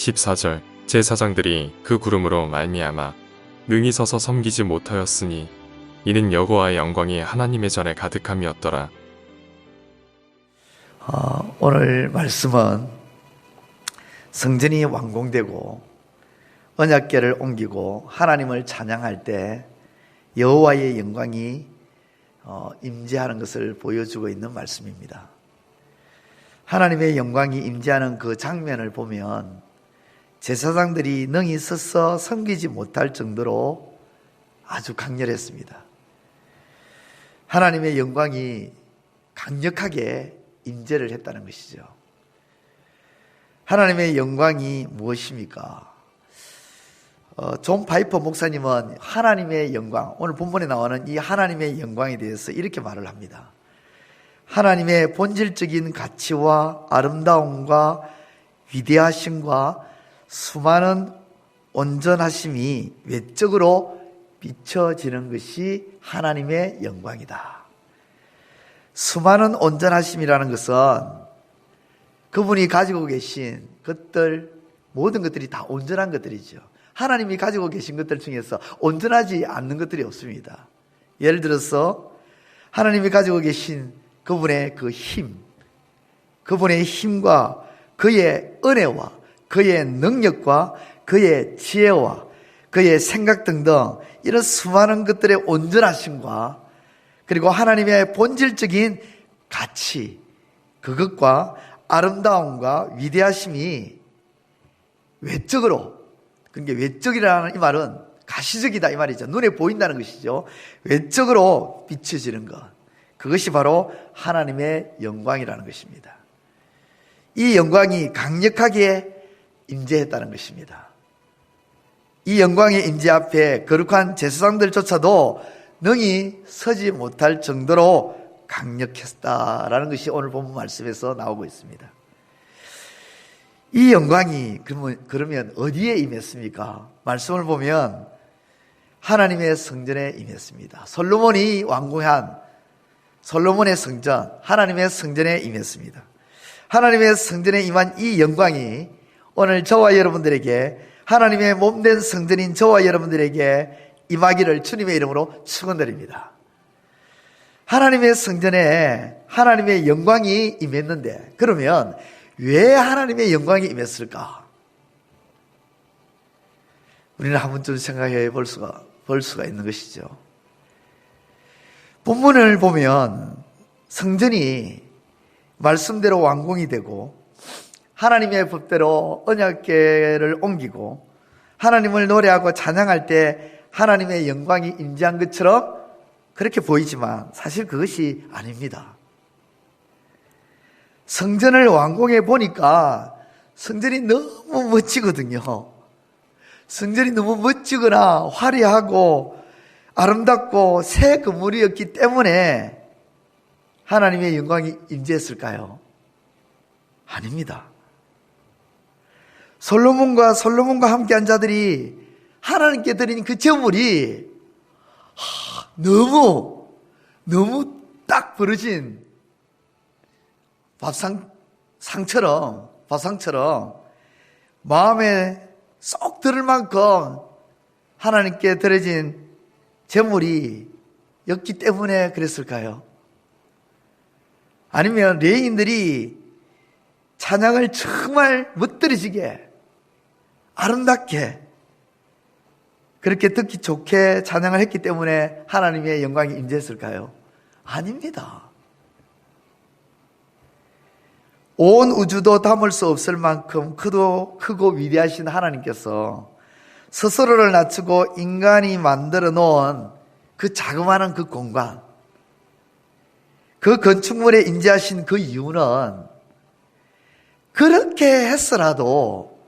14절 제사장들이 그 구름으로 말미암아 능히 서서 섬기지 못하였으니 이는 여호와의 영광이 하나님의 전에 가득함이었더라. 오늘 말씀은 성전이 완공되고 언약궤를 옮기고 하나님을 찬양할 때 여호와의 영광이 임재하는 것을 보여주고 있는 말씀입니다. 하나님의 영광이 임재하는 그 장면을 보면 제사장들이 능히 서서 섬기지 못할 정도로 아주 강렬했습니다. 하나님의 영광이 강력하게 임재를 했다는 것이죠. 하나님의 영광이 무엇입니까? 존 파이퍼 목사님은 하나님의 영광, 오늘 본문에 나오는 이 하나님의 영광에 대해서 이렇게 말을 합니다. 하나님의 본질적인 가치와 아름다움과 위대하심과 수많은 온전하심이 외적으로 비춰지는 것이 하나님의 영광이다. 수많은 온전하심이라는 것은 그분이 가지고 계신 것들, 모든 것들이 다 온전한 것들이죠. 하나님이 가지고 계신 것들 중에서 온전하지 않는 것들이 없습니다. 예를 들어서 하나님이 가지고 계신 그분의 그 힘, 그분의 힘과 그의 은혜와 그의 능력과 그의 지혜와 그의 생각 등등 이런 수많은 것들의 온전하심과 그리고 하나님의 본질적인 가치, 그것과 아름다움과 위대하심이 외적으로, 그러니까 외적이라는 이 말은 가시적이다 이 말이죠. 눈에 보인다는 것이죠. 외적으로 비춰지는 것, 그것이 바로 하나님의 영광이라는 것입니다. 이 영광이 강력하게 임재했다는 것입니다. 이 영광의 임재 앞에 거룩한 제사장들조차도 능히 서지 못할 정도로 강력했다라는 것이 오늘 본문 말씀에서 나오고 있습니다. 이 영광이 그러면 어디에 임했습니까? 말씀을 보면 하나님의 성전에 임했습니다. 솔로몬이 완공한 솔로몬의 성전, 하나님의 성전에 임했습니다. 하나님의 성전에 임한 이 영광이 오늘 저와 여러분들에게, 하나님의 몸된 성전인 저와 여러분들에게 임하기를 주님의 이름으로 축원드립니다. 하나님의 성전에 하나님의 영광이 임했는데, 그러면 왜 하나님의 영광이 임했을까? 우리는 한 번쯤 생각해 볼 수가 있는 것이죠. 본문을 보면 성전이 말씀대로 완공이 되고 하나님의 법대로 언약궤를 옮기고 하나님을 노래하고 찬양할 때 하나님의 영광이 임재한 것처럼 그렇게 보이지만 사실 그것이 아닙니다. 성전을 완공해 보니까 성전이 너무 멋지거든요. 성전이 너무 멋지거나 화려하고 아름답고 새 건물이었기 때문에 하나님의 영광이 임재했을까요? 아닙니다. 솔로몬과 함께한 자들이 하나님께 드린 그 제물이 너무 딱 벌어진 밥상처럼 마음에 쏙 들을 만큼 하나님께 드려진 제물이 였기 때문에 그랬을까요? 아니면 레위인들이 찬양을 정말 멋들어지게 아름답게 그렇게 듣기 좋게 찬양을 했기 때문에 하나님의 영광이 임재했을까요? 아닙니다. 온 우주도 담을 수 없을 만큼 크고 위대하신 하나님께서 스스로를 낮추고 인간이 만들어 놓은 그 자그마한 그 공간, 그 건축물에 임재하신 그 이유는 그렇게 했어라도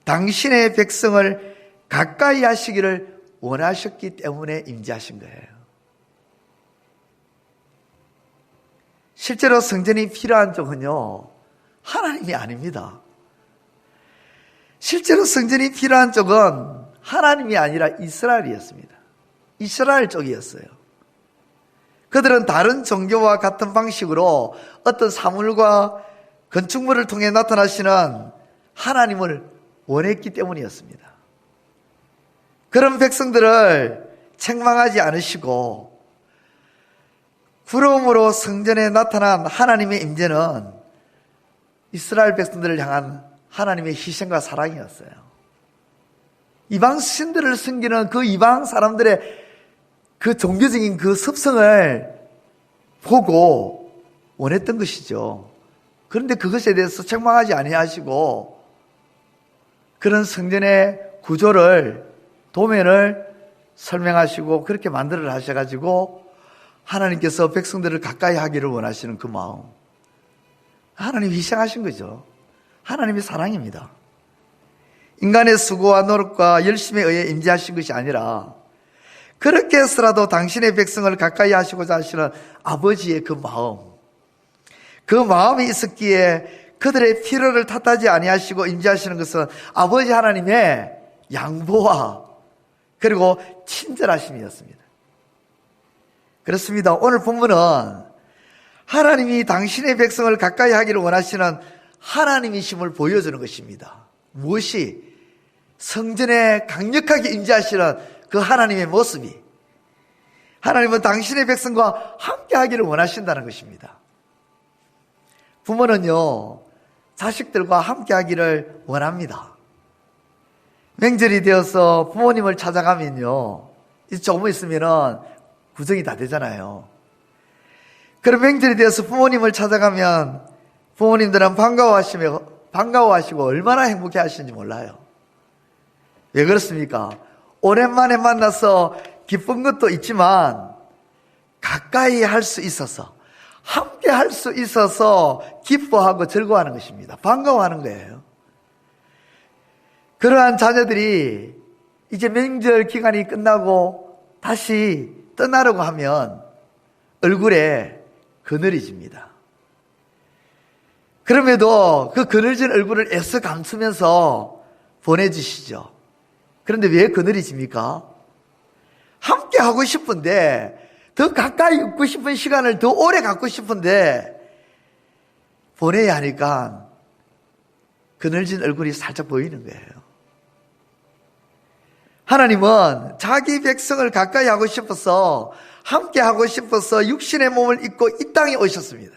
당신의 백성을 가까이 하시기를 원하셨기 때문에 임재하신 거예요. 실제로 성전이 필요한 쪽은요, 하나님이 아닙니다. 실제로 성전이 필요한 쪽은 하나님이 아니라 이스라엘이었습니다. 이스라엘 쪽이었어요. 그들은 다른 종교와 같은 방식으로 어떤 사물과 건축물을 통해 나타나시는 하나님을 원했기 때문이었습니다. 그런 백성들을 책망하지 않으시고 구름으로 성전에 나타난 하나님의 임재는 이스라엘 백성들을 향한 하나님의 희생과 사랑이었어요. 이방 신들을 섬기는 그 이방 사람들의 그 종교적인 그 습성을 보고 원했던 것이죠. 그런데 그것에 대해서 책망하지 아니하시고 그런 성전의 구조를 도면을 설명하시고 그렇게 만들어 하셔가지고 하나님께서 백성들을 가까이 하기를 원하시는 그 마음, 하나님이 희생하신 거죠. 하나님의 사랑입니다. 인간의 수고와 노력과 열심에 의해 임재하신 것이 아니라 그렇게 해서라도 당신의 백성을 가까이 하시고자 하시는 아버지의 그 마음, 그 마음이 있었기에 그들의 필요를 탓하지 아니하시고 임재하시는 것은 아버지 하나님의 양보와 그리고 친절하심이었습니다. 그렇습니다. 오늘 본문은 하나님이 당신의 백성을 가까이 하기를 원하시는 하나님이심을 보여주는 것입니다. 무엇이? 성전에 강력하게 임재하시는 그 하나님의 모습이, 하나님은 당신의 백성과 함께 하기를 원하신다는 것입니다. 부모는요, 자식들과 함께 하기를 원합니다. 명절이 되어서 부모님을 찾아가면요, 조금 있으면은 구정이 다 되잖아요. 그럼 명절이 되어서 부모님을 찾아가면 부모님들은 반가워하시고 얼마나 행복해 하시는지 몰라요. 왜 그렇습니까? 오랜만에 만나서 기쁜 것도 있지만 가까이 할 수 있어서, 함께 할 수 있어서 기뻐하고 즐거워하는 것입니다. 반가워하는 거예요. 그러한 자녀들이 이제 명절 기간이 끝나고 다시 떠나려고 하면 얼굴에 그늘이 집니다. 그럼에도 그 그늘진 얼굴을 애써 감추면서 보내주시죠. 그런데 왜 그늘이 집니까? 함께 하고 싶은데, 더 가까이 있고 싶은 시간을 더 오래 갖고 싶은데 보내야 하니까 그늘진 얼굴이 살짝 보이는 거예요. 하나님은 자기 백성을 가까이 하고 싶어서, 함께 하고 싶어서 육신의 몸을 입고 이 땅에 오셨습니다.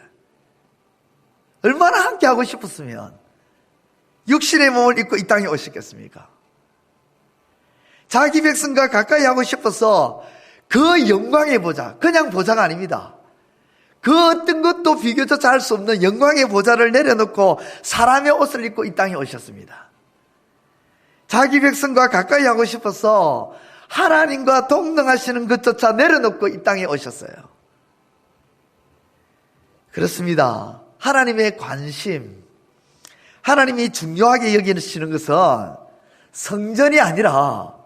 얼마나 함께 하고 싶었으면 육신의 몸을 입고 이 땅에 오셨겠습니까? 자기 백성과 가까이 하고 싶어서 그 영광의 보좌, 그냥 보좌가 아닙니다. 그 어떤 것도 비교조차 할 수 없는 영광의 보좌를 내려놓고 사람의 옷을 입고 이 땅에 오셨습니다. 자기 백성과 가까이 하고 싶어서 하나님과 동등하시는 것조차 내려놓고 이 땅에 오셨어요. 그렇습니다. 하나님의 관심, 하나님이 중요하게 여기시는 것은 성전이 아니라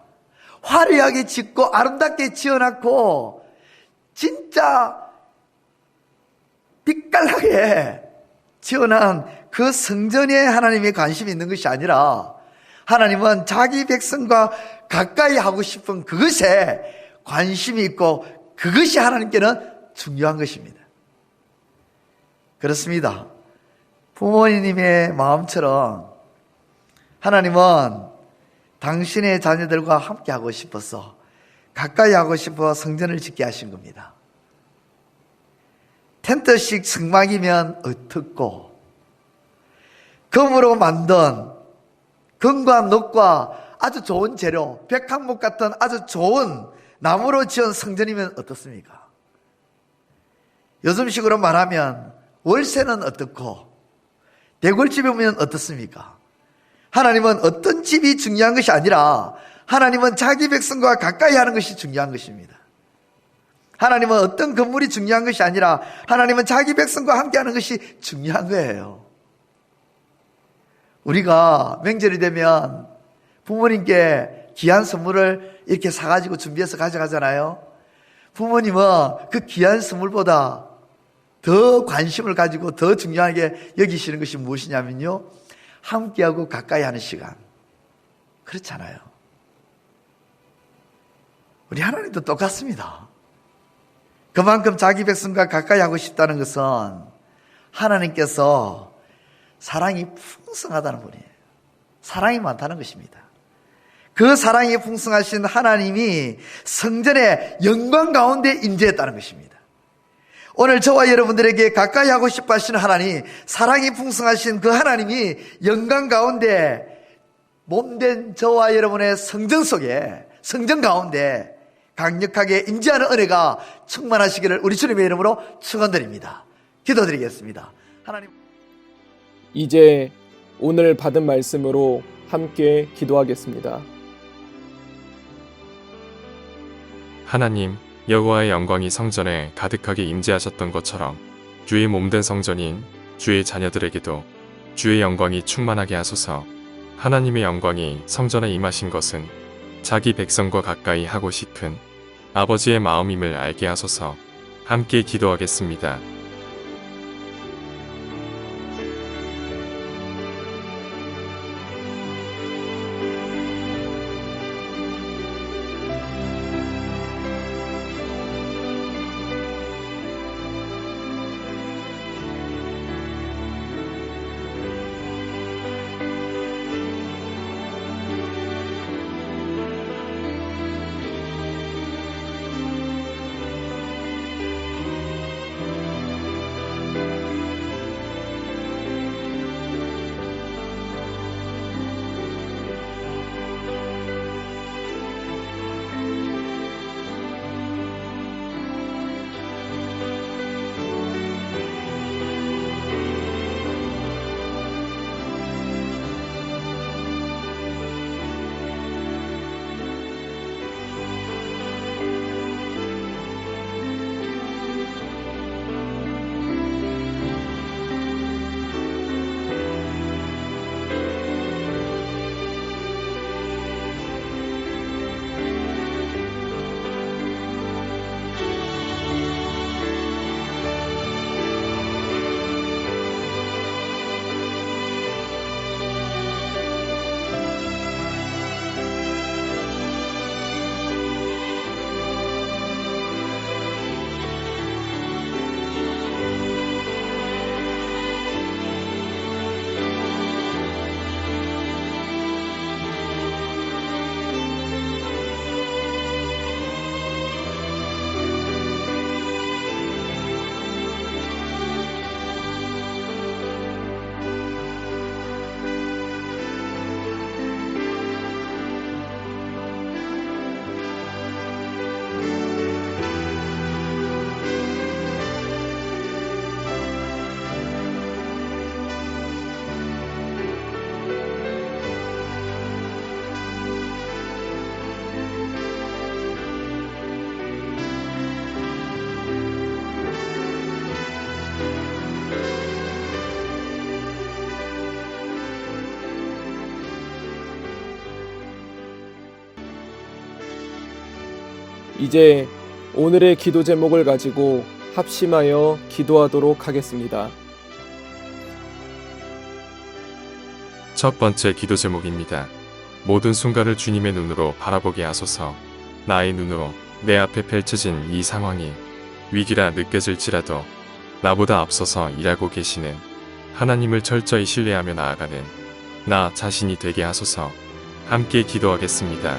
화려하게 짓고 아름답게 지어놨고 진짜 빛깔나게 지어난 그 성전에 하나님의 관심이 있는 것이 아니라 하나님은 자기 백성과 가까이 하고 싶은 그것에 관심이 있고 그것이 하나님께는 중요한 것입니다. 그렇습니다. 부모님의 마음처럼 하나님은 당신의 자녀들과 함께 하고 싶어서, 가까이 하고 싶어 성전을 짓게 하신 겁니다. 텐트식 성막이면 어떻고, 금으로 만든 금과 녹과 아주 좋은 재료, 백합목 같은 아주 좋은 나무로 지은 성전이면 어떻습니까? 요즘식으로 말하면 월세는 어떻고 대골집이면 어떻습니까? 하나님은 어떤 집이 중요한 것이 아니라 하나님은 자기 백성과 가까이 하는 것이 중요한 것입니다. 하나님은 어떤 건물이 중요한 것이 아니라 하나님은 자기 백성과 함께 하는 것이 중요한 거예요. 우리가 명절이 되면 부모님께 귀한 선물을 이렇게 사가지고 준비해서 가져가잖아요. 부모님은 그 귀한 선물보다 더 관심을 가지고 더 중요하게 여기시는 것이 무엇이냐면요, 함께하고 가까이 하는 시간. 그렇잖아요. 우리 하나님도 똑같습니다. 그만큼 자기 백성과 가까이 하고 싶다는 것은 하나님께서 사랑이 풍성하다는 분이에요. 사랑이 많다는 것입니다. 그 사랑이 풍성하신 하나님이 성전의 영광 가운데 임재했다는 것입니다. 오늘 저와 여러분들에게 가까이 하고 싶어 하시는 하나님, 사랑이 풍성하신 그 하나님이 영광 가운데 몸된 저와 여러분의 성전 속에, 성전 가운데 강력하게 임재하는 은혜가 충만하시기를 우리 주님의 이름으로 축원드립니다. 기도드리겠습니다. 하나님, 이제 오늘 받은 말씀으로 함께 기도하겠습니다. 하나님, 여호와의 영광이 성전에 가득하게 임재하셨던 것처럼 주의 몸된 성전인 주의 자녀들에게도 주의 영광이 충만하게 하소서. 하나님의 영광이 성전에 임하신 것은 자기 백성과 가까이 하고 싶은 아버지의 마음임을 알게 하소서. 함께 기도하겠습니다. 이제 오늘의 기도 제목을 가지고 합심하여 기도하도록 하겠습니다. 첫 번째 기도 제목입니다. 모든 순간을 주님의 눈으로 바라보게 하소서. 나의 눈으로 내 앞에 펼쳐진 이 상황이 위기라 느껴질지라도 나보다 앞서서 일하고 계시는 하나님을 철저히 신뢰하며 나아가는 나 자신이 되게 하소서. 함께 기도하겠습니다.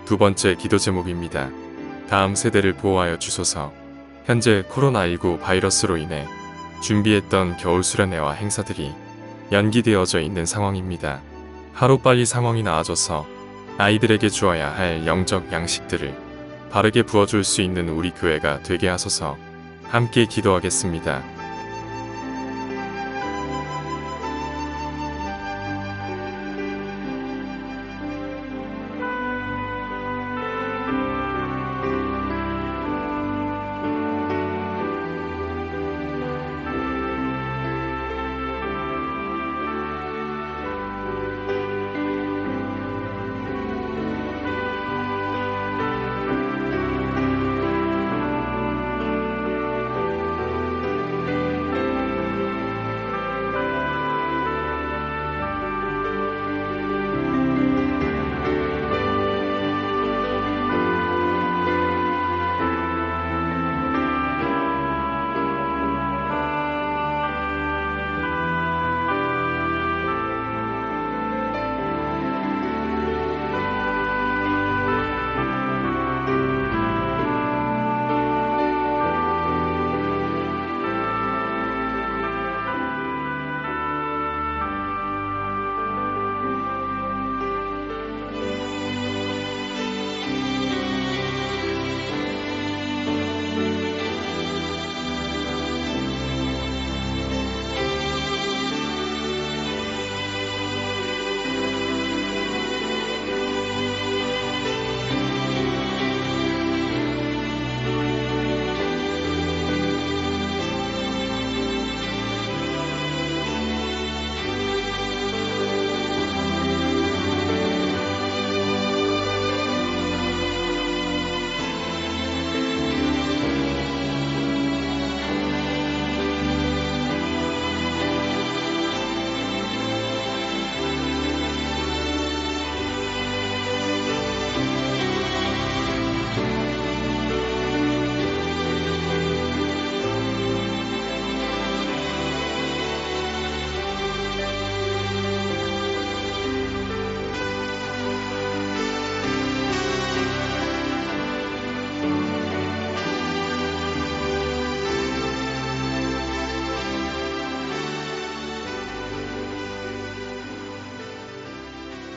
두 번째 기도 제목입니다. 다음 세대를 보호하여 주소서. 현재 코로나19 바이러스로 인해 준비했던 겨울 수련회와 행사들이 연기되어져 있는 상황입니다. 하루빨리 상황이 나아져서 아이들에게 주어야 할 영적 양식들을 바르게 부어줄 수 있는 우리 교회가 되게 하소서. 함께 기도하겠습니다.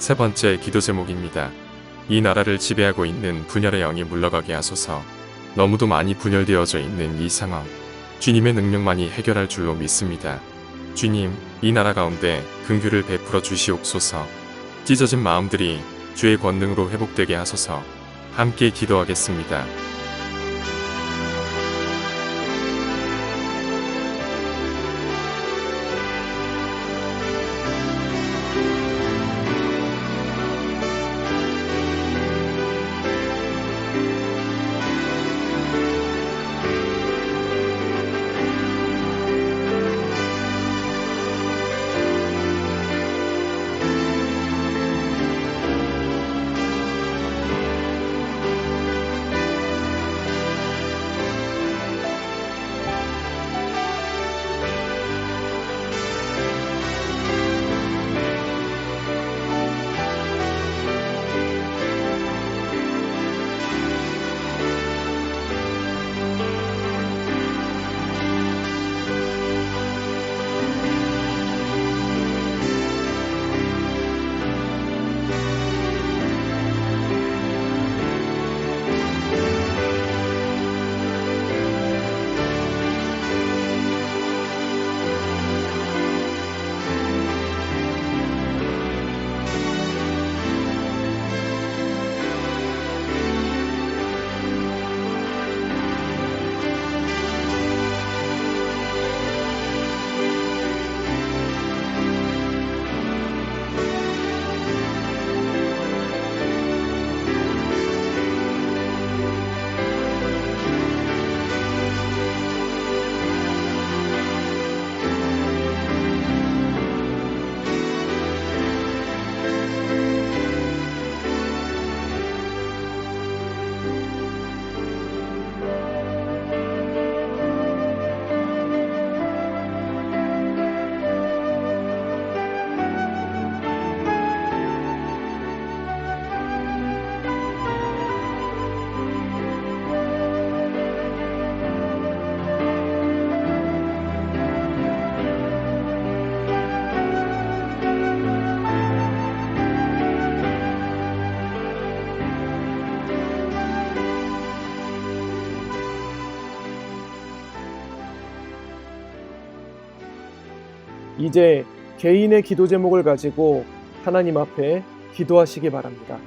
세 번째 기도 제목입니다. 이 나라를 지배하고 있는 분열의 영이 물러가게 하소서. 너무도 많이 분열되어져 있는 이 상황, 주님의 능력만이 해결할 줄로 믿습니다. 주님, 이 나라 가운데 긍휼을 베풀어 주시옵소서. 찢어진 마음들이 주의 권능으로 회복되게 하소서. 함께 기도하겠습니다. 이제 개인의 기도 제목을 가지고 하나님 앞에 기도하시기 바랍니다.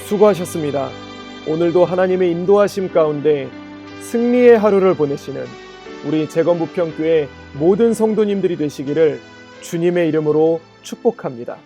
수고하셨습니다. 오늘도 하나님의 인도하심 가운데 승리의 하루를 보내시는 우리 재건부평교회 모든 성도님들이 되시기를 주님의 이름으로 축복합니다.